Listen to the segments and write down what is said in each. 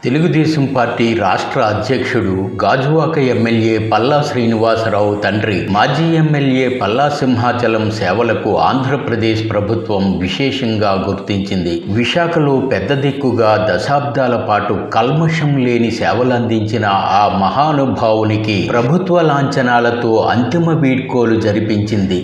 Telugu Desam party రాష్ట్ర అధ్యక్షుడు Gajuwaka MLA Palla Srinivasarao తండ్రి మాజీ ఎమ్మెల్యే పల్లా సింహాచలం సేవలకు ఆంధ్రప్రదేశ్ ప్రభుత్వం విశేషంగా గుర్తించింది. విశాఖలో పెద్ద దిక్కుగా దశాబ్దాల పాటు కల్మషం లేని సేవలందించిన ఆ మహానుభావునికి ప్రభుత్వ లాంఛనాలతో అంతిమ వీడ్కోలు జరిపించింది.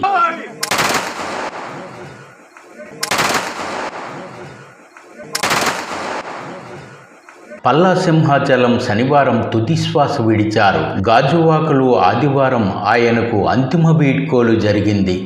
పల్లా సింహాచలం శనివారం తుది శ్వాస విడిచారు. గాజువాకలో ఆదివారం ఆయనకు అంతిమ వీడ్కోలు జరిగింది.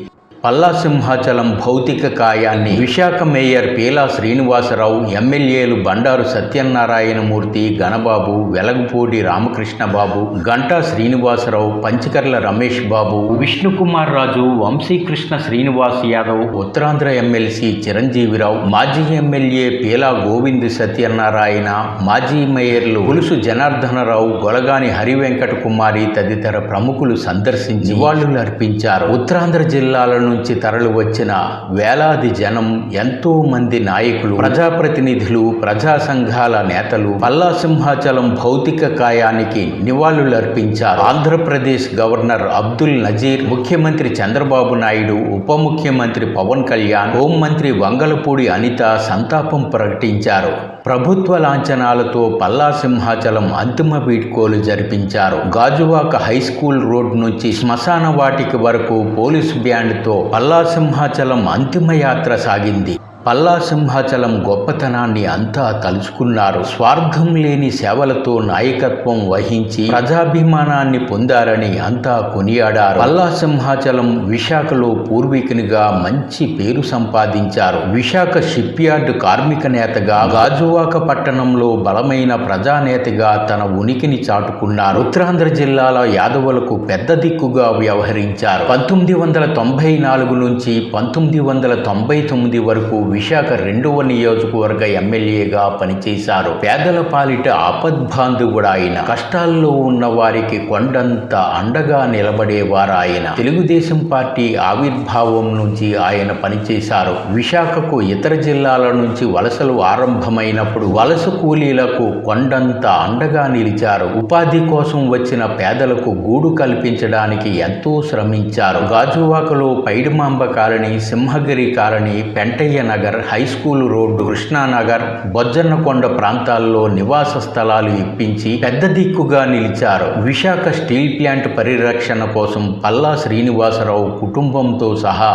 పల్లా సింహాచలం భౌతిక కాయాన్ని విశాఖ మేయర్ పీలా శ్రీనివాసరావు, ఎమ్మెల్యేలు బండారు సత్యనారాయణమూర్తి, గణబాబు, వెలగపూడి రామకృష్ణబాబు, గంటా శ్రీనివాసరావు, పంచకర్ల రమేష్ బాబు, విష్ణుకుమార్ రాజు, వంశీకృష్ణ శ్రీనివాస్ యాదవ్, ఉత్తరాంధ్ర ఎమ్మెల్సీ చిరంజీవిరావు, మాజీ ఎమ్మెల్యే పీలా గోవింద్ సత్యనారాయణ, మాజీ మేయర్లు పులుసు జనార్దనరావు, గొలగాని హరివెంకట కుమారి తదితర ప్రముఖులు సందర్శించి నివాళులు అర్పించారు. ఉత్తరాంధ్ర జిల్లాల నుంచి తరలి వచ్చిన వేలాది జనం, ఎంతో మంది నాయకులు, ప్రజాప్రతినిధులు, ప్రజా సంఘాల నేతలు పల్లా సింహాచలం భౌతిక కాయానికి నివాళులర్పించారు. ఆంధ్రప్రదేశ్ గవర్నర్ అబ్దుల్ నజీర్, ముఖ్యమంత్రి చంద్రబాబు నాయుడు, ఉప ముఖ్యమంత్రి పవన్ కళ్యాణ్, హోంమంత్రి వంగలపూడి అనిత సంతాపం ప్రకటించారు. ప్రభుత్వ లాంఛనాలతో పల్లా సింహాచలం అంతిమ వీడ్కోలు జరిపించారు. గాజువాక హైస్కూల్ రోడ్ నుంచి శ్మశాన వాటిక వరకు పోలీసు బ్యాండ్తో పల్లా సింహాచలం అంతిమయాత్ర సాగింది. పల్లా సింహాచలం గొప్పతనాన్ని అంతా తలుచుకున్నారు. స్వార్థం లేని సేవలతో నాయకత్వం వహించి ప్రజాభిమానాన్ని పొందారని అంతా కొనియాడారు. పల్లా సింహాచలం విశాఖలో పూర్వీకునిగా మంచి పేరు సంపాదించారు. విశాఖ షిప్ యార్డ్ కార్మిక నేతగా, గాజువాక పట్టణంలో బలమైన ప్రజానేతగా తన ఉనికిని చాటుకున్నారు. ఉత్తరాంధ్ర జిల్లాల యాదవులకు పెద్ద దిక్కుగా వ్యవహరించారు. 1994 నుంచి 1999 వరకు విశాఖ 2వ నియోజకవర్గ ఎమ్మెల్యేగా పనిచేశారు. పేదల పాలిట ఆపద్బాంధవుడు ఆయన. కష్టాల్లో ఉన్న వారికి కొండంత అండగా నిలబడేవారు ఆయన. తెలుగుదేశం పార్టీ ఆవిర్భావం నుంచి ఆయన పనిచేశారు. విశాఖకు ఇతర జిల్లాల నుంచి వలసలు ఆరంభమైనప్పుడు వలస కూలీలకు కొండంత అండగా నిలిచారు. ఉపాధి కోసం వచ్చిన పేదలకు గూడు కల్పించడానికి ఎంతో శ్రమించారు. గాజువాకలో Paidimamba colony, Simhagiri colony, Pentayya Nagar, high school road, Krishnanagar, Bojjannakonda ప్రాంతాల్లో నివాస స్థలాలు ఇప్పించి పెద్ద దిక్కుగా నిలిచారు. విశాఖ స్టీల్ ప్లాంట్ పరిరక్షణ కోసం పల్లా శ్రీనివాసరావు కుటుంబంతో సహా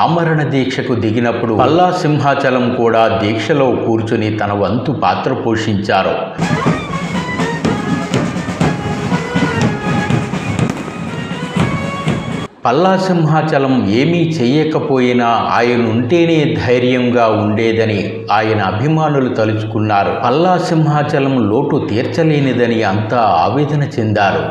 ఆమరణ దీక్షకు దిగినప్పుడు పల్లా సింహాచలం కూడా దీక్షలో కూర్చుని తన వంతు పాత్ర పోషించారు. పల్లా సింహాచలం ఏమీ చెయ్యకపోయినా ఆయన ఉంటేనే ధైర్యంగా ఉండేదని ఆయన అభిమానులు తలుచుకున్నారు. పల్లా సింహాచలం లోటు తీర్చలేనిదని అంతా ఆవేదన చెందారు.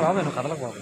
బాబాయ్ నువ్వు కథలకు బాబు.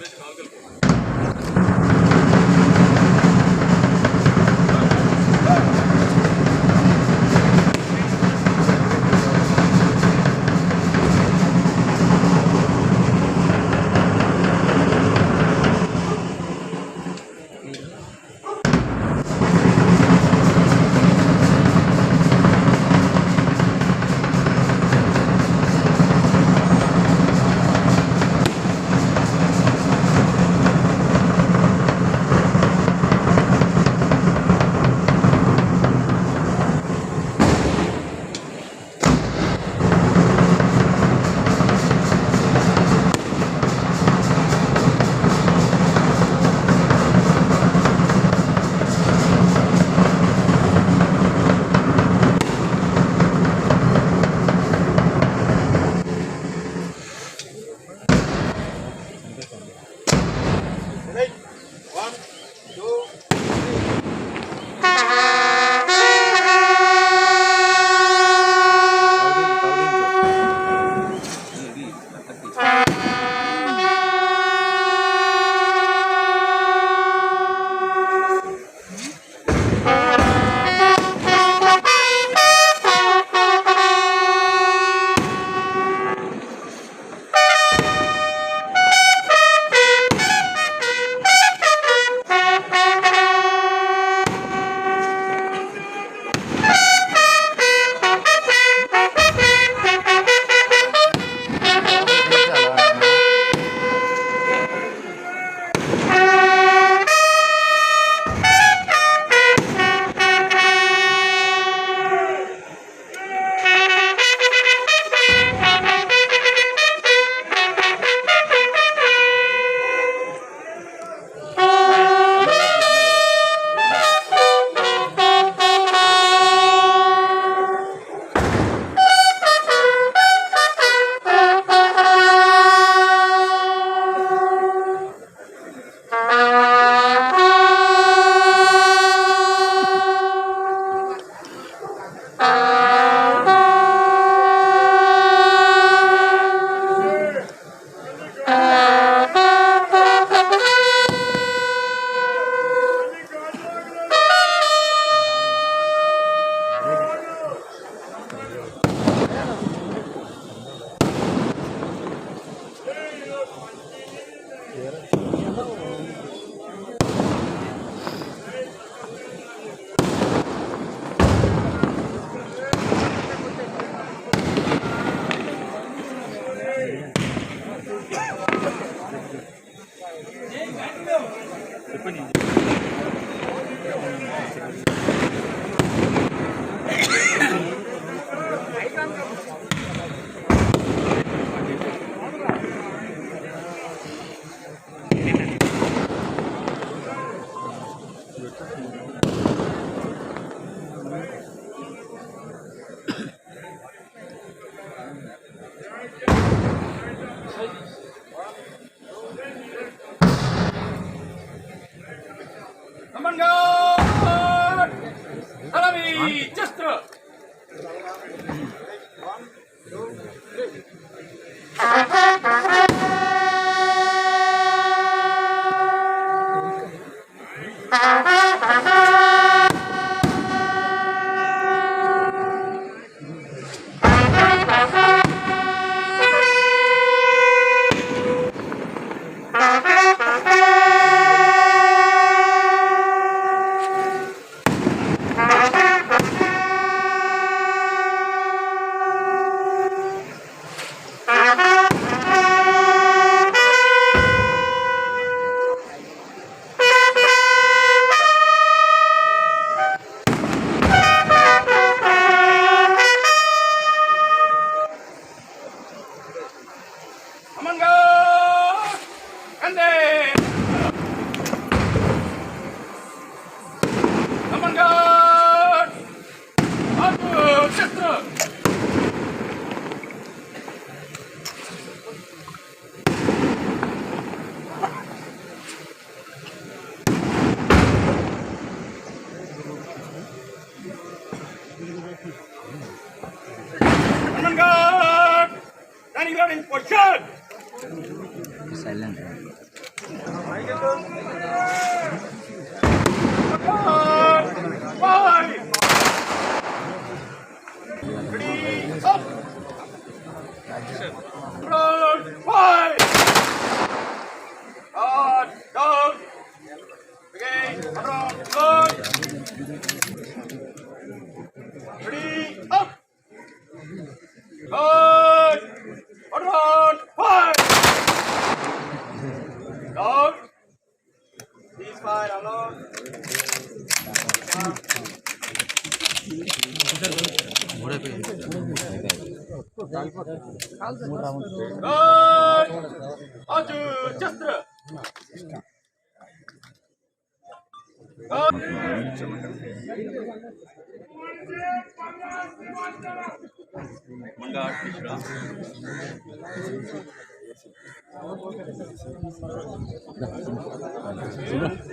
Silent.